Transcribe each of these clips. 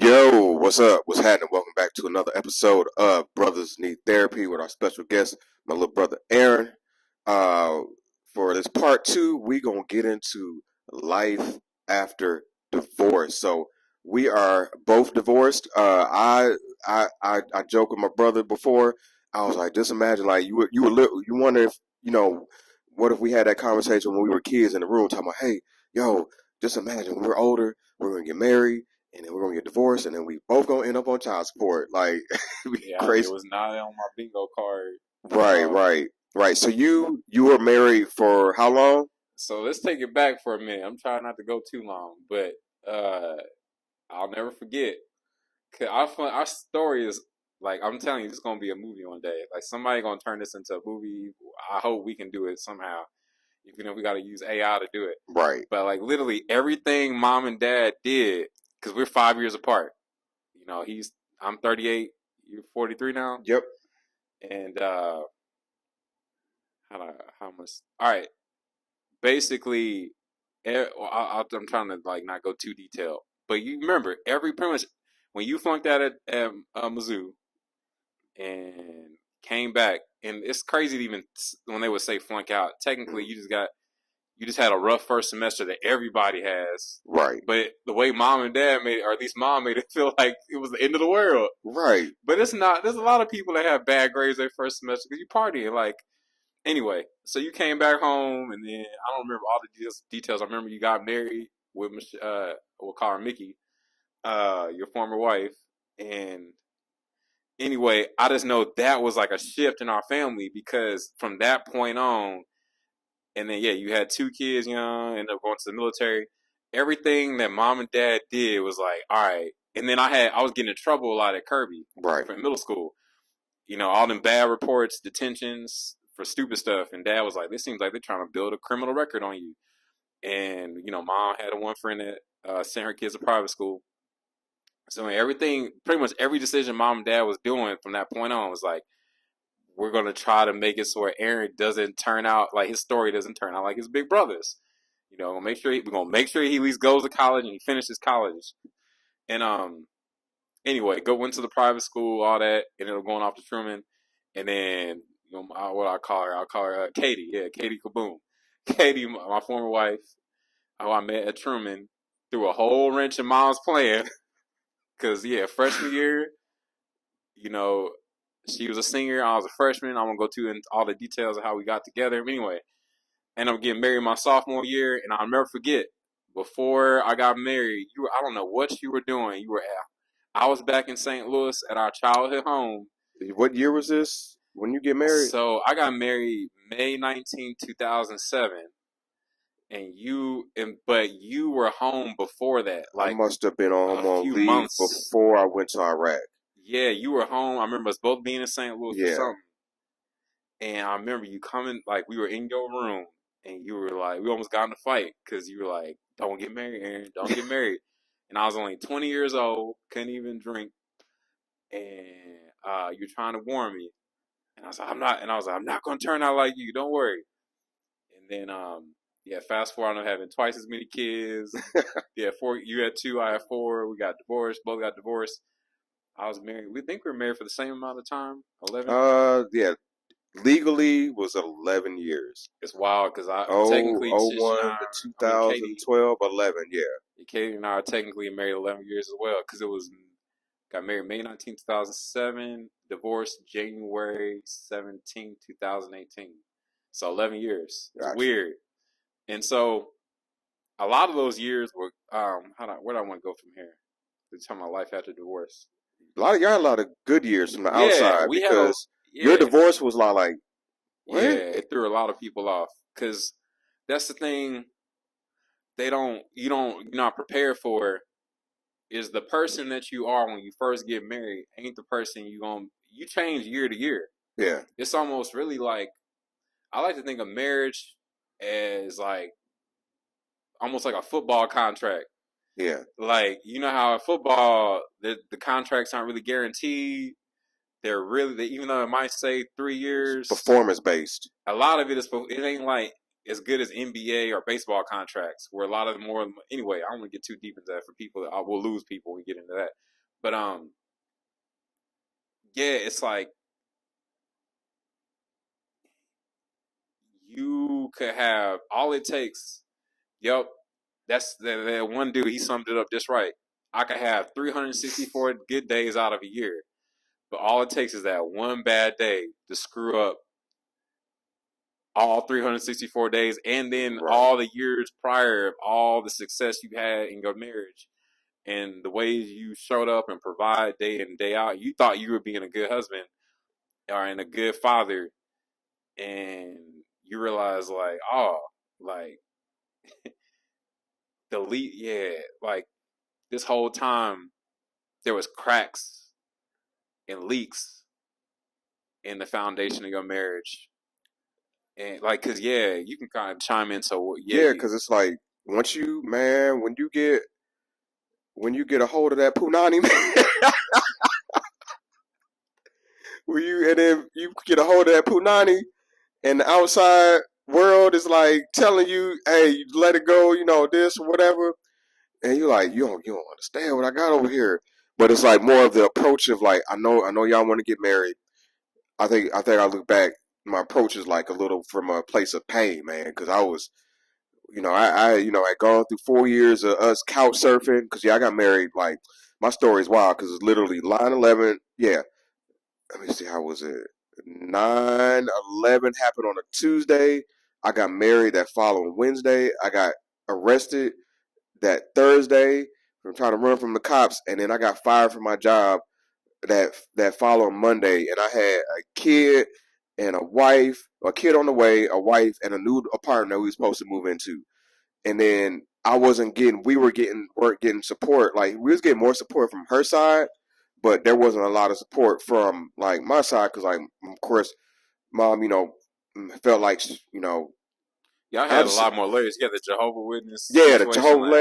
Yo, what's up? What's happening? Welcome back to another episode of Brothers Need Therapy with our special guest, my little brother Aaron. Uh, for this part two, we gonna get into life after divorce. So we are both divorced. I joked with my brother before. I was like, just imagine, like you wonder if what if we had that conversation when we were kids in the room talking about, hey, yo, just imagine when we're older, we're gonna get married and then we're gonna get divorced, and then we both gonna end up on child support. Like, it'd be Yeah, it crazy. was not on my bingo card. Right, right, right. So you were married for how long? So let's take it back for a minute. I'm trying not to go too long, but uh, I'll never forget. 'Cause our story is like I'm telling you, it's gonna be a movie one day. Like somebody gonna turn this into a movie. I hope we can do it somehow. Even if we got to use AI to do it. Right. But like literally everything mom and dad did, because we're 5 years apart. I'm 38. You're 43 now. Yep. And how much? All right. Basically, I'm trying to like not go too detailed, but you remember pretty much when you flunked out at Mizzou and came back, and it's crazy to even when they would say flunk out. Technically, you just had a rough first semester that everybody has. Right. But the way mom and dad made it, or at least mom made it feel like it was the end of the world. Right. But it's not. There's a lot of people that have bad grades their first semester because you partying. Like, anyway, so you came back home, and then I don't remember all the details. I remember you got married with we'll call her Mickey, your former wife. And anyway, I just know that was like a shift in our family because from that point on, and then yeah, you had two kids, ended up going to the military. Everything that mom and dad did was like, all right. And then I was getting in trouble a lot at Kirby, Right. from middle school. All them bad reports, detentions for stupid stuff. And dad was like, this seems like they're trying to build a criminal record on you. And, mom had one friend that sent her kids to private school. So pretty much every decision mom and dad was doing from that point on was like, we're going to try to make it so Aaron doesn't turn out, like his story doesn't turn out like his big brothers. We're going to make sure he at least goes to college and he finishes college. And, anyway, went to the private school, all that, ended up going off to Truman. And then, what I call her? I'll call her Katie. Yeah, Katie Kaboom. Katie, my former wife, who I met at Truman, threw a whole wrench in mom's plan. Because, yeah, freshman year, she was a senior. I was a freshman. I'm going to go into all the details of how we got together. But anyway, and I'm getting married my sophomore year. And I'll never forget, before I got married, I don't know what you were doing. I was back in St. Louis at our childhood home. What year was this when you get married? So I got married May 19, 2007. But you were home before that. Like I must have been on leave months before I went to Iraq. Yeah, you were home. I remember us both being in St. Louis for something. And I remember you coming, like we were in your room, and you were like, we almost got in a fight because you were like, don't get married, Aaron. Don't get married. And I was only 20 years old, couldn't even drink. And you're trying to warn me. And I was like, I'm not. And I was like, I'm not going to turn out like you. Don't worry. And then, fast forward, I'm having twice as many kids. Yeah, four. You had two, I had four. We got divorced. Both got divorced. I was married. We think we were married for the same amount of time. 11. Yeah. Legally was 11 years. It's wild because technically 01 to 2012, 11. Yeah. Katie and I are technically married 11 years as well because got married May 19, 2007, divorced January 17, 2018. So 11 years. It's weird. And so a lot of those years were where do I want to go from here? It's talking about life after divorce. Y'all had a lot of good years from the outside because your divorce was like what? Yeah, it threw a lot of people off because that's the thing you're not prepared for is the person that you are when you first get married ain't the person you change year to year. Yeah. It's almost really like, I like to think of marriage as like almost like a football contract. Yeah. Like, how in football, the contracts aren't really guaranteed. Even though it might say 3 years. Performance based. A lot of it ain't like, as good as NBA or baseball contracts, where a lot of the more anyway. I don't want to get too deep into that for people. I will lose people when we get into that. But yeah, it's like you could have all it takes. Yep, that's that one dude. He summed it up just right. I could have 364 good days out of a year, but all it takes is that one bad day to screw up all 364 days, and then all the years prior of all the success you had in your marriage and the ways you showed up and provide day in day out. You thought you were being a good husband or and a good father, and you realize like, oh, like like this whole time there was cracks and leaks in the foundation of your marriage. And like, cause you can kind of chime in. So Yeah, because it's like once you, man, when you get a hold of that punani, man, and then you get a hold of that punani, and the outside world is like telling you, hey, you let it go, this or whatever, and you're like, you don't understand what I got over here. But it's like more of the approach of like, I know y'all want to get married. I think I look back, my approach is like a little from a place of pain, man, because I was, I gone through 4 years of us couch surfing, because I got married. Like my story is wild because it's literally 9/11. Yeah, let me see, how was it? 9/11 happened on a Tuesday. I got married that following Wednesday. I got arrested that Thursday from trying to run from the cops, and then I got fired from my job that following Monday, and I had a kid and a wife, a kid on the way, a wife, and a new apartment we were supposed to move into. And then weren't getting support. Like we was getting more support from her side, but there wasn't a lot of support from like my side because like of course mom, felt like y'all I had a just lot more layers. You had the Jehovah Witness yeah the situation, Jehovah like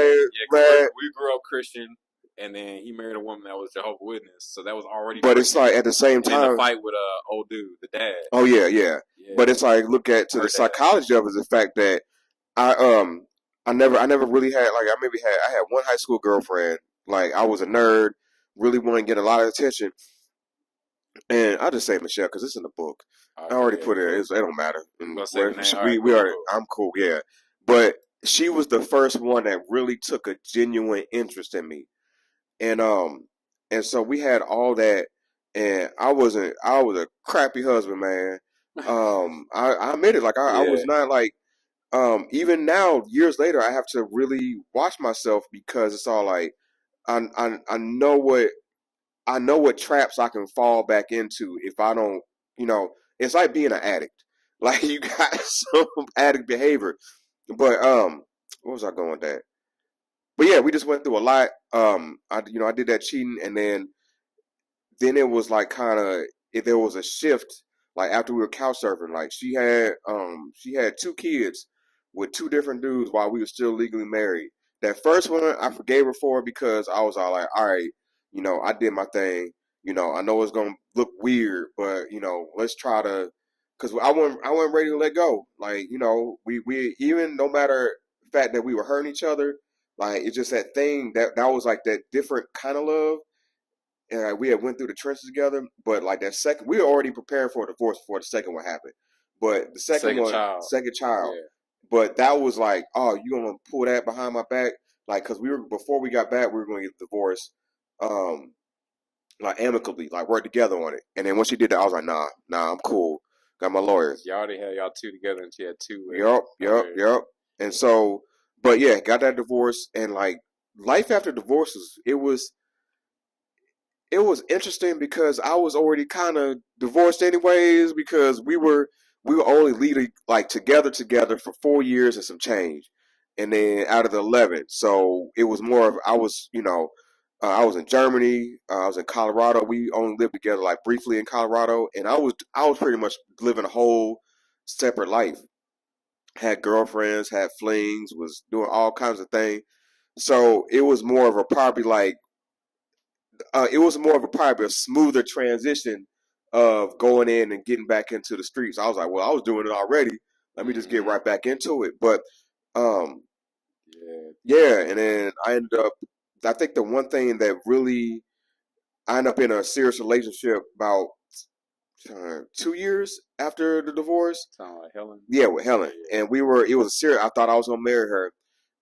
because lad, we grew up Christian, and then he married a woman that was Jehovah Witness, so that was already but it's friction. like at the same And then the time, fight with old dude, the dad. oh yeah, but it's like look at to Her the dad. psychology of it is the fact that I I never really had like I had one high school girlfriend. Like I was a nerd, really wanted to get a lot of attention, and I just say Michelle because it's in the book. I Okay, already yeah, put it. cool. It don't matter. I'm And gonna say the name. All right, we cool, are. cool. I'm cool. Yeah, but she was the first one that really took a genuine interest in me, and so we had all that, and I wasn't. I was a crappy husband, man. I admit it. Like I Yeah, was not like even now years later I have to really watch myself because it's all like I know what traps I can fall back into if I don't, it's like being an addict. Like you got some addict behavior. But what was I going with that? But yeah, we just went through a lot. I did that cheating, and then it was like kind of if there was a shift like after we were couch surfing. Like she had two kids with two different dudes while we were still legally married. That first one I forgave her for because I was all like, all right, I did my thing. I know it's gonna look weird, but let's try to, because I wasn't ready to let go. Like we even no matter the fact that we were hurting each other, like it's just that thing that was like that different kind of love, and we had went through the trenches together. But like that second, we were already preparing for a divorce before the second one happened. But the second second one, child. second child. Yeah, But that was like, oh, you gonna pull that behind my back? Like, cause we were before we got back, we were gonna get divorced, um, like amicably, like work together on it. And then once she did that, I was like, nah, I'm cool. Got my lawyer. y'all already had y'all two together, and she had two. Yep. And so, but yeah, got that divorce, and like life after divorces, it was interesting because I was already kind of divorced anyways because we were only leading like together for 4 years and some change, and then out of the 11, so it was more of I was in Germany, I was in Colorado. We only lived together like briefly in Colorado, and I was pretty much living a whole separate life. Had girlfriends, had flings, was doing all kinds of things. So it was more of a probably a smoother transition of going in and getting back into the streets. I was like, well, I was doing it already. let me just get right back into it. But um, Yeah. yeah, and then I ended up. I think the one thing that really I ended up in a serious relationship about 2 years after the divorce. Sound like Helen? Yeah, with Helen, and we were. It was a serious. I thought I was gonna marry her,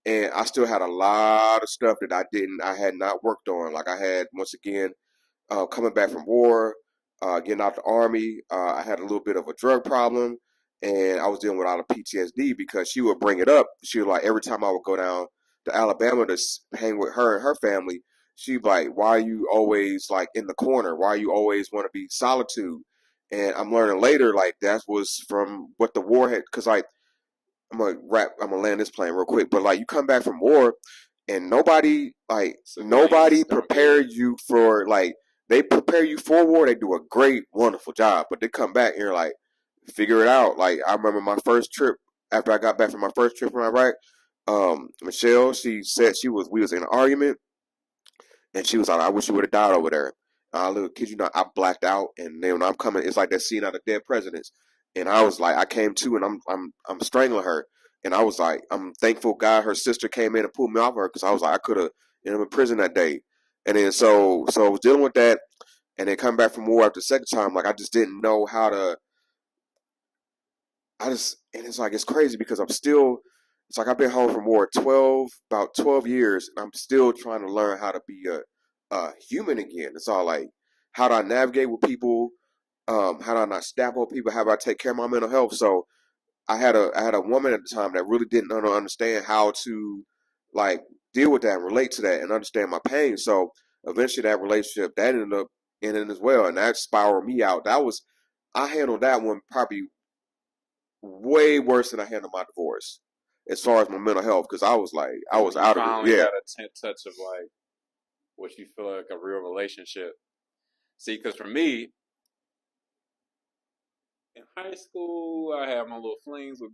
and I still had a lot of stuff that I had not worked on. Like I had once again coming back from war, getting out the army. I had a little bit of a drug problem, and I was dealing with a lot of PTSD because she would bring it up. She was like, every time I would go down to Alabama to hang with her and her family, she'd be like, "Why are you always like in the corner? Why you always want to be solitude?" And I'm learning later, like that was from what the war had. Because like I'm gonna land this plane real quick. But like you come back from war, and nobody prepared you for like they prepare you for war. They do a great, wonderful job, but they come back and you're like, figure it out. Like I remember my first trip after I got back from my first trip from Iraq. Michelle, she said we was in an argument, and she was like, "I wish you would have died over there." Little kid, I blacked out, and then when I'm coming, it's like that scene out of Dead Presidents, and I was like, I came to, and I'm strangling her, and I was like, I'm thankful God her sister came in and pulled me off her because I was like, I could have ended up in prison that day, and then so I was dealing with that, and then coming back from war after the second time, like I just didn't know how to. And it's like it's crazy because I'm still. It's like I've been home from war about 12 years, and I'm still trying to learn how to be a human again. It's all like, how do I navigate with people? How do I not stab on people? How do I take care of my mental health? So I had a woman at the time that really didn't understand how to like deal with that and relate to that and understand my pain. So eventually that relationship that ended up ending as well, and that spiraled me out. I handled that one probably way worse than I handled my divorce as far as my mental health because I was like I was out of it. Finally Yeah, got a touch of like what you feel like a real relationship. See, because for me, in high school, I had my little flings with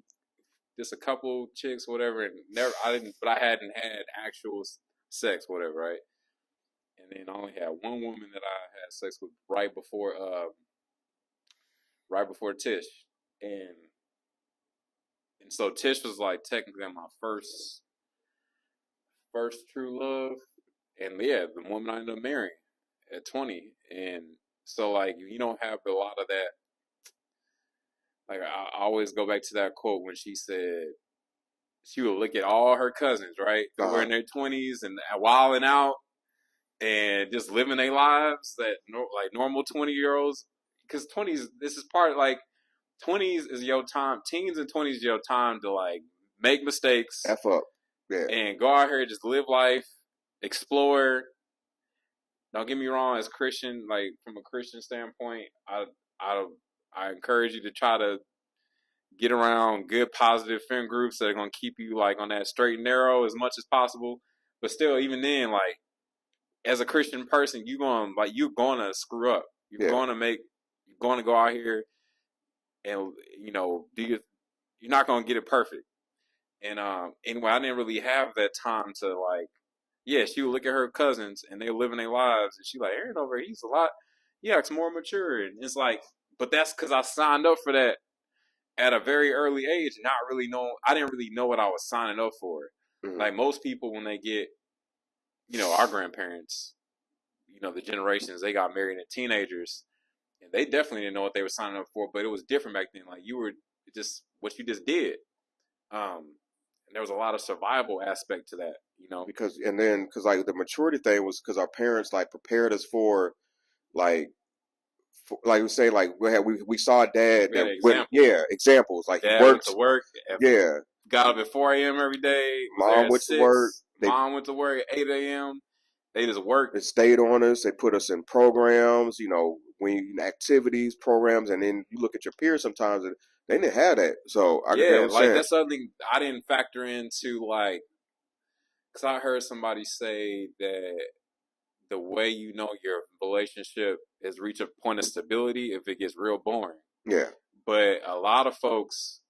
just a couple chicks, whatever, and but I hadn't had actual sex, whatever, right? And then I only had one woman that I had sex with right before Tish, and so Tish was like technically my first true love, and yeah, the woman I ended up marrying at 20, and so like you don't have a lot of that. Like I always go back to that quote when she said she would look at all her cousins, right? They were in their 20s and wilding out and just living their lives that like normal 20-year-olds. Because 20s, this is part like 20s is your time. Teens and 20s is your time to like make mistakes, F up, yeah, and go out here and just live life, explore. Don't get me wrong, as Christian, like from a Christian standpoint, I encourage you to try to get around good positive friend groups that are gonna keep you like on that straight and narrow as much as possible. But still, even then, like as a Christian person, you're gonna screw up. You're gonna go out here and you're not gonna get it perfect. And anyway, I didn't really have that time to like. Yeah, she would look at her cousins and they're living their lives, and she like Aaron over here, he's a lot. Yeah, it's more mature, and it's like, but that's because I signed up for that at a very early age, I didn't really know what I was signing up for. Mm-hmm. Like most people, when they get, our grandparents, the generations, they got married as teenagers, and they definitely didn't know what they were signing up for. But it was different back then. Like you were just what you just did. And there was a lot of survival aspect to that, because like the maturity thing was because our parents like prepared us for like like we say, like we saw a dad We had that went, examples like Dad he went worked, to work. yeah, Got up at 4 a.m. every day. mom went to work, Mom went to work at 8 a.m. They just worked. They stayed on us. They put us in programs, activities, programs, and then you look at your peers sometimes and they didn't have that. So I get what I'm saying. That's something I didn't factor into, like, because I heard somebody say that the way your relationship has reached a point of stability if it gets real boring. Yeah. But a lot of folks,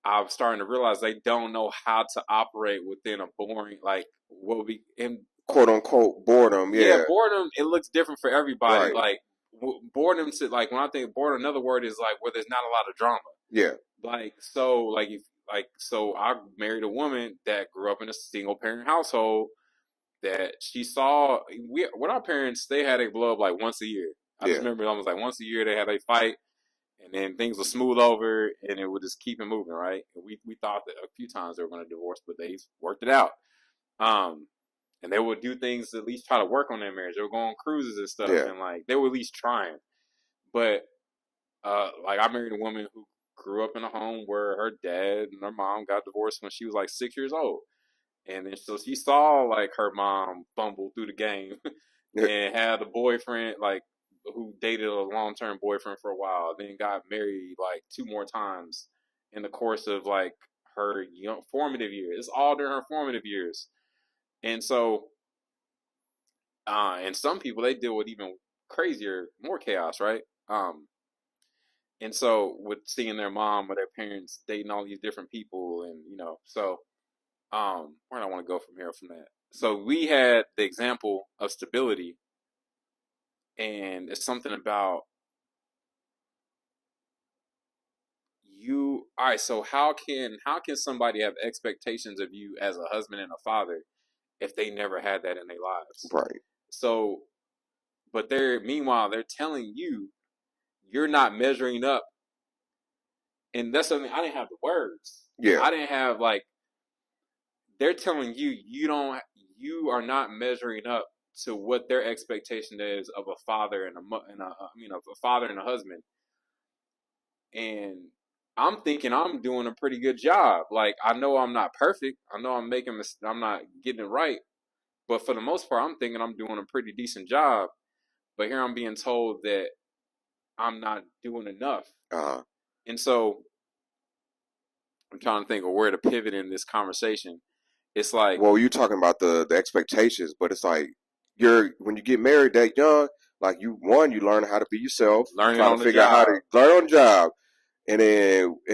I'm starting to realize they don't know how to operate within a boring, like, what we in quote unquote boredom. Yeah, boredom. It looks different for everybody. Right. Like boredom. Like when I think boredom, another word is like where there's not a lot of drama. Yeah. So I married a woman that grew up in a single parent household that she saw. With our parents, they had a blow up like once a year. I just Yeah. remember almost like once a year they had a fight, and then things would smooth over, and it would just keep it moving, right? And we thought that a few times they were going to divorce, but they worked it out. Um, and they would do things to at least try to work on their marriage. They would go on cruises and stuff, Yeah. and like they were at least trying. But like I married a woman who grew up in a home where her dad and her mom got divorced when she was like 6 years old. And then so she saw like her mom fumble through the game Yeah. and had a boyfriend like who dated a long term boyfriend for a while, then got married like two more times in the course of like her young formative years. It's all during her formative years. And so and some people they deal with even crazier, more chaos, right? And so with seeing their mom or their parents dating all these different people and so where do I want to go from here from that? So we had the example of stability, and it's something about you. All right, so how can somebody have expectations of you as a husband and a father if they never had that in their lives? Right. So, but they're telling you you're not measuring up, and that's something I didn't have the words. Yeah. I didn't have like they're telling you you are not measuring up to what their expectation is of a father and of a father and a husband. And I'm thinking I'm doing a pretty good job. Like I know I'm not perfect. I know I'm not getting it right. But for the most part, I'm thinking I'm doing a pretty decent job. But here I'm being told that I'm not doing enough. Uh-huh. And so I'm trying to think of where to pivot in this conversation. It's like, Well, you're talking about the expectations, but it's like when you get married that young, like you learn how to be yourself, learning trying on to the figure out how job. to learn on the job, and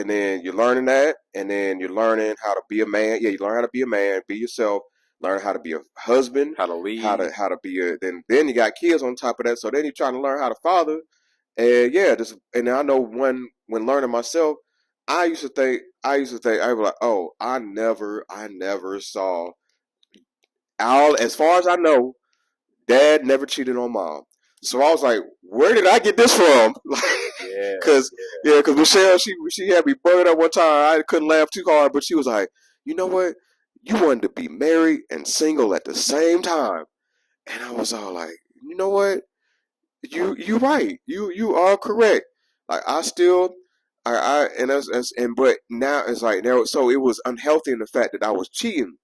then you're learning that, and then you're learning how to be a man. Yeah, you learn how to be a man, be yourself, learn how to be a husband, How to lead. how to be a then you got kids on top of that. So then you're trying to learn how to father, and yeah, and I know when learning myself, I used to think I was like, oh, I never saw all as far as I know, dad never cheated on mom. So I was like, where did I get this from? Yeah. Cause yeah, cause Michelle, she had me burned up one time. I couldn't laugh too hard, but she was like, you know what? You wanted to be married and single at the same time, and I was all like, you know what? You right. You are correct. Like I still. I and but now it's like now so it was unhealthy in the fact that I was cheating,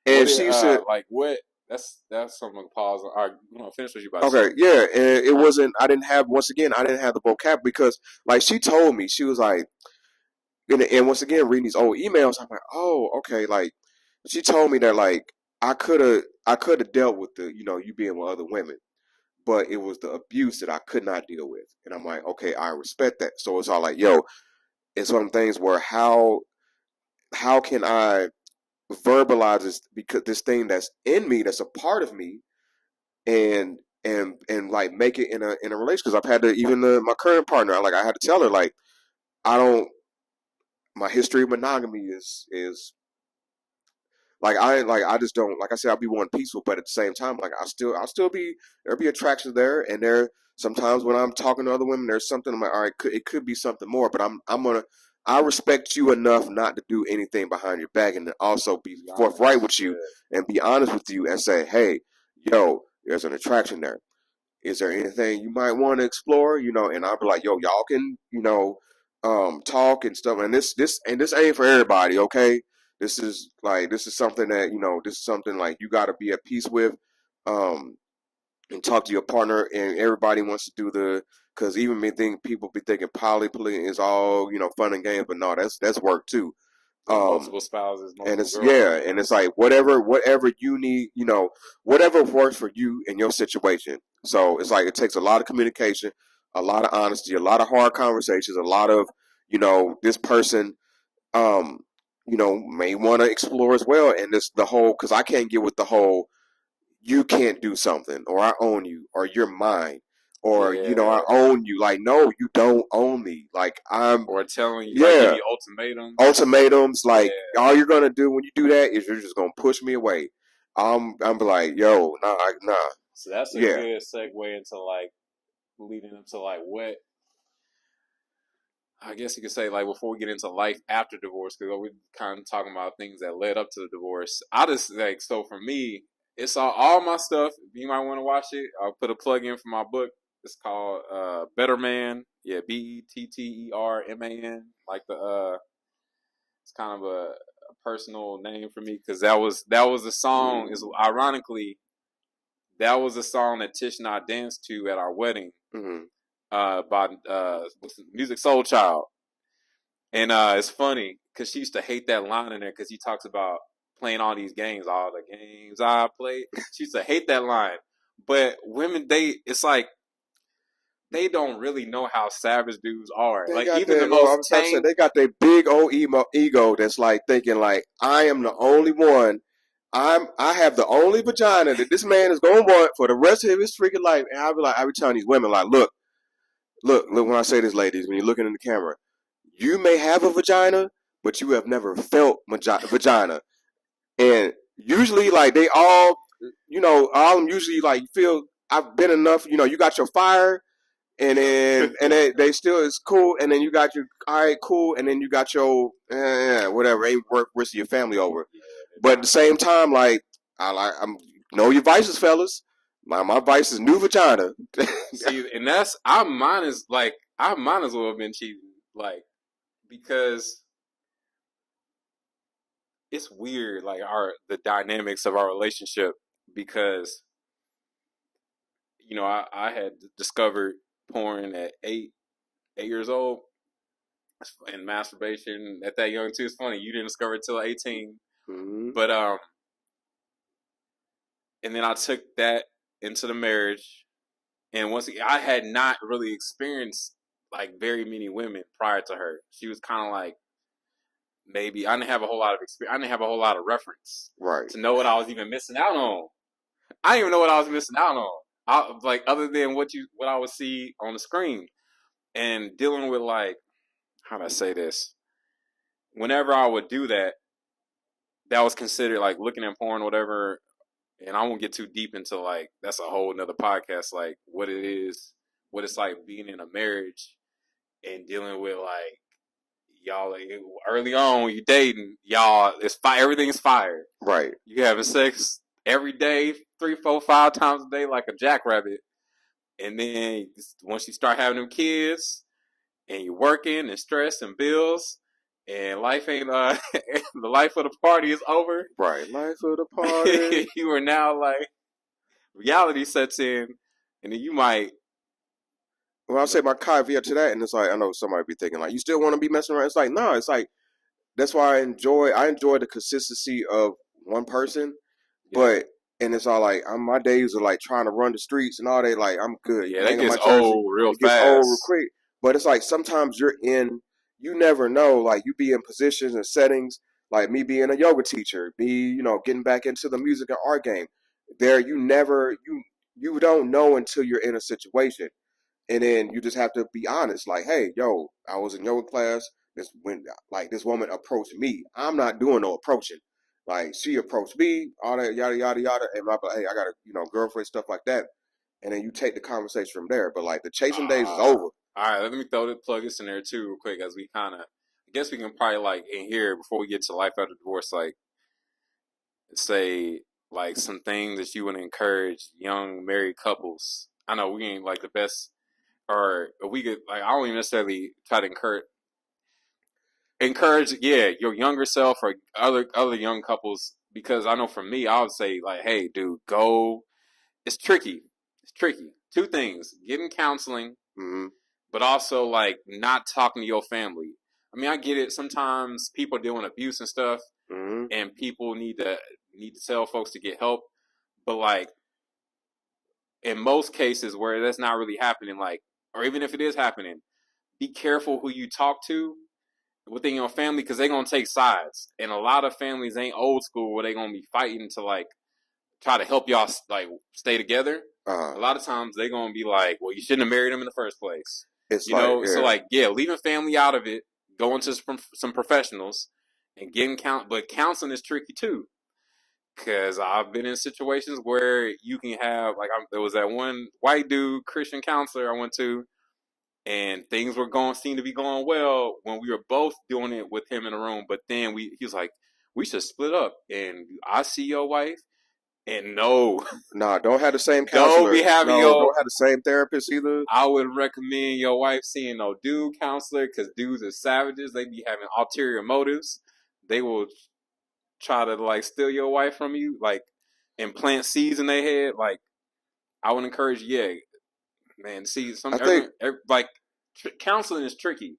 What and it she said, like what that's something to pause on. All right, finish what you about to say. okay, yeah, and it wasn't. I didn't have once again. I didn't have the vocab because, like, she told me she was like, and once again, reading these old emails, I'm like, oh, okay, like, she told me that like I could have dealt with the you being with other women, but it was the abuse that I could not deal with, and I'm like, okay, I respect that. So it's all like, yo, it's one of the things where how can I verbalize this because this thing that's in me, that's a part of me, and like make it in a relationship because I've had to even my current partner like I had to tell her like I don't my history of monogamy is I just don't like I said I'll be one peaceful but at the same time like I'll still be there'll be attraction there and there sometimes when I'm talking to other women there's something I'm like all right it could be something more but I'm gonna I respect you enough not to do anything behind your back and to also be Be forthright honest. with you Yeah. and be honest with you and say hey yo there's an attraction there is there anything you might want to explore? And I'll be like, yo, y'all can, talk and stuff. And this ain't for everybody, okay? This is something that, this is something like you gotta be at peace with. Um, and talk to your partner and everybody wants to do because even me think people be thinking poly is all, fun and games, but no, that's work too. Yeah, Um, multiple spouses, and multiple it's yeah, and it's girlfriends. like whatever you need, whatever works for you in your situation. So it's like it takes a lot of communication, a lot of honesty, a lot of hard conversations, a lot of this person um may want to explore as well, and this the whole because I can't get with the whole you can't do something or I own you or you're mine. or I own you. Like, no, you don't own me. Like, or telling you, like, give you ultimatums. Ultimatums, like, all you're gonna do when you do that is you're just gonna push me away. I'm like, yo, nah. So that's a good segue into like leading up to like what I guess you could say, like, before we get into life after divorce, because we're kind of talking about things that led up to the divorce. I just like, so for me, it's all my stuff. You might want to watch it. I'll put a plug in for my book. It's called Better Man. Yeah, BETTERMAN. Like it's kind of a personal name for me because that was a song. Is ironically that was a song that Tish and I danced to at our wedding. Mm-hmm. By Music Soul Child. And it's funny because she used to hate that line in there because he talks about playing all these games, all the games I played. She used to hate that line. But women, it's like they don't really know how savage dudes are. Like even the most tame, they got their big old ego that's like thinking like I am the only one. I have the only vagina that this man is gonna want for the rest of his freaking life. And I be telling these women like, look. When I say this, ladies, when you're looking in the camera, you may have a vagina, but you have never felt vagina. And usually, like, they all, all of them usually, like, feel, I've been enough, you got your fire, and then, they still is cool, and then you got your, all right, cool, and then you got your, whatever, ain't worth risking your family over. But at the same time, like, I'm know your vices, fellas. My vice is new vagina. See, and that's I might as well have been cheating, like, because it's weird, like the dynamics of our relationship, because I had discovered porn at 8 years old, and masturbation at that young too. It's funny you didn't discover it till 18, but and then I took that into the marriage. And once again, I had not really experienced like very many women prior to her. She was kind of like, maybe I didn't have a whole lot of experience. I didn't have a whole lot of reference, right, to know what I was even missing out on. I didn't even know what I was missing out on. Like other than what I would see on the screen, and dealing with like, how do I say this? Whenever I would do that, that was considered like looking at porn, or whatever. And I won't get too deep into like that's a whole nother podcast, like what it is, what it's like being in a marriage and dealing with like y'all like, early on when you dating, y'all everything's fire. Right. You having sex every day, 3, 4, 5 times a day like a jackrabbit. And then once you start having them kids and you're working and stress and bills and life ain't the life of the party is over. Right. Life of the party. You are now like reality sets in, and then you might. Well, I'll say my caveat to that, and it's like I know somebody be thinking like, you still want to be messing around? It's like no, it's like that's why I enjoy the consistency of one person, but and it's all like my days are like trying to run the streets and all that. Like I'm good. Yeah, that gets old real fast. Gets old real quick. But it's like sometimes you never know. Like you be in positions and settings. Like me being a yoga teacher, me getting back into the music and art game. There, you don't know until you're in a situation, and then you just have to be honest. Like, hey, yo, I was in yoga class. This woman approached me. I'm not doing no approaching. Like she approached me, all that yada yada yada, and I'm like, hey, I got a girlfriend, stuff like that. And then you take the conversation from there. But like the chasing days is over. All right, let me plug this in there too, real quick, as we I guess we can probably like in here before we get to life after divorce, like say like some things that you would encourage young married couples. I know we ain't like the best, or we could like I don't even necessarily try to encourage your younger self or other young couples, because I know for me I would say like, hey dude, go. It's tricky. Two things: getting counseling, but also like not talking to your family. I mean, I get it. Sometimes people are dealing with abuse and stuff, and people need to tell folks to get help. But like in most cases where that's not really happening, like, or even if it is happening, be careful who you talk to within your family, because they're gonna take sides. And a lot of families ain't old school where they're gonna be fighting to like try to help y'all like stay together, Uh-huh. a lot of times they're gonna be like, "Well, you shouldn't have married him in the first place." It's You know, so yeah. like, yeah, leaving family out of it, going to some professionals, and getting but counseling is tricky too. Because I've been in situations where you can have, like, there was that one white dude, Christian counselor I went to, and things were seemed to be going well when we were both doing it with him in the room. But then he was like, we should split up, and I see your wife, and no, Nah, don't have the same don't counselor. be having No, your. don't have the same therapist either. I would recommend your wife seeing no dude counselor because dudes are savages. They be having ulterior motives. They will try to like steal your wife from you, like, and plant seeds in their head. Like, I would encourage, yeah, man. See, I think like counseling is tricky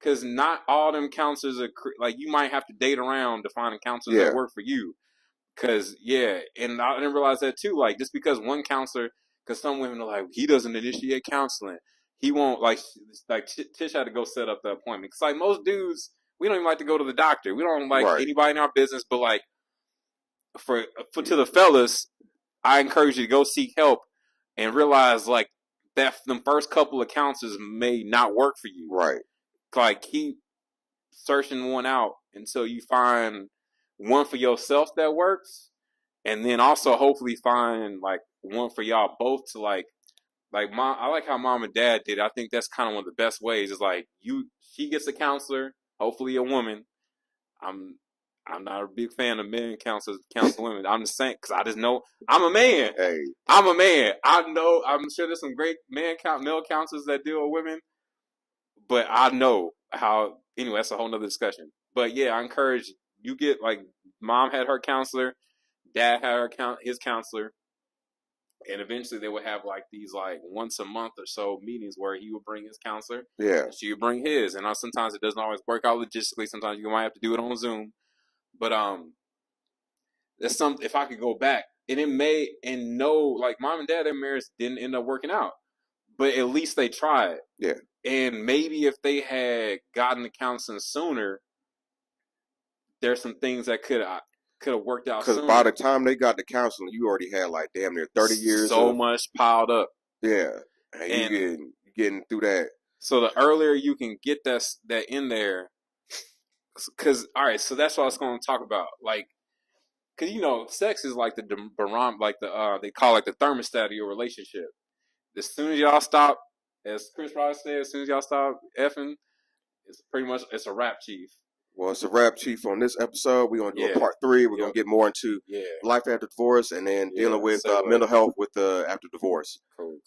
because not all them counselors are like you might have to date around to find counselors that work for you. Because yeah, and I didn't realize that too. Like just because one counselor, because some women are like he doesn't initiate counseling, he won't like Tish had to go set up the appointment. Because like most dudes, we don't even like to go to the doctor. We don't like anybody in our business, but like for to the fellas, I encourage you to go seek help and realize like that the first couple of counselors may not work for you. Right. Like keep searching one out until you find one for yourself that works, and then also hopefully find like one for y'all both to like mom. I like how mom and dad did. I think that's kind of one of the best ways. Is like she gets a counselor, hopefully a woman. I'm not a big fan of men counsel women. I'm just saying because I just know I'm a man. Hey, I'm a man. I know. I'm sure there's some great male counselors that deal with women, but I know how. Anyway, that's a whole nother discussion. But yeah, I encourage you get like mom had her counselor, dad had his counselor, and eventually they would have like these like once a month or so meetings where he would bring his counselor, and she would bring his. And sometimes it doesn't always work out logistically. Sometimes you might have to do it on Zoom. But that's something. If I could go back, and it may and no, like mom and dad, their marriage didn't end up working out, but at least they tried. Yeah. And maybe if they had gotten the counseling sooner, there's some things that could have worked out. Because by the time they got the counseling, you already had like damn near 30 years. So much piled up. Yeah, and you getting through that. So the earlier you can get that in there, because all right, so that's what I was going to talk about, like. Because, you know, sex is like the barometer, like they call it the thermostat of your relationship. As soon as y'all stop, as Chris Rock said, as soon as y'all stop effing, it's pretty much, it's a wrap, Chief. Well, it's a wrap, Chief, on this episode. We're going to do a part 3. We're going to get more into life after divorce and then dealing with mental health with after divorce. Cool.